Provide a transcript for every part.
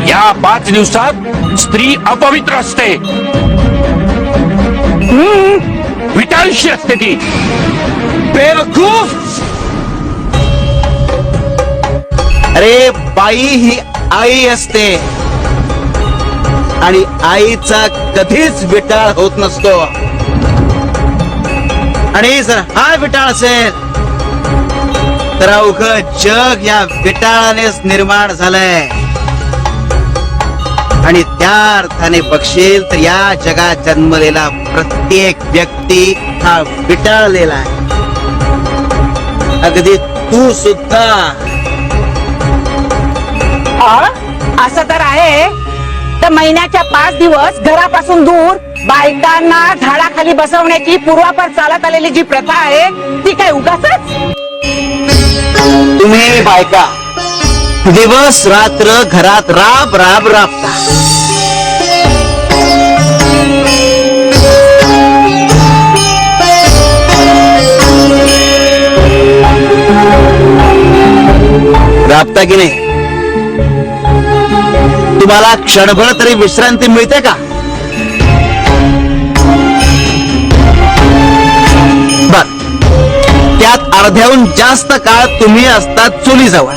या 5 दिवसात स्त्री अपवित्र असते. विटाळशी असते ती. बेवकूफ. अरे बाई ही आई असते आणि आईचा कधीच विटाळ होत नसतो. आणि जर हा विटाळ असेल तर अवघं जग या विटाळानेच निर्माण झालंय. आणि त्या अर्थाने बघशील तर या जगात जन्मलेला प्रत्येक व्यक्ती हा विटाळलेला आहे. अगदी तू सुद्धा. असं तर आहे. तर महिन्याच्या 5 दिवस घरापासून दूर बायकांना झाडाखाली बसवण्याची पूर्वापार चालत आलेली जी प्रथा आहे ती काय उगाचच? तुम्ही बायका दिवस रात्र घरात राब राब राबता. राबता की नाही? तुम्हाला क्षणभर तरी विश्रांती मिळते का? बर, त्यात अर्ध्याहून जास्त काळ तुम्ही असतात चुलीजवळ.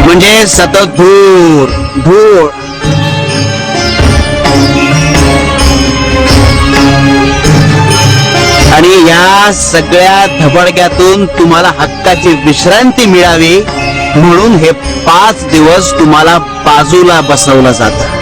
म्हणजे सतत धूर धूळ. आणि या सगळ्या धबडक्यातून तुम्हाला हक्काची विश्रांती मिळावी म्हणून हे 5 दिवस तुम्हाला बाजूला बसवलं जातं.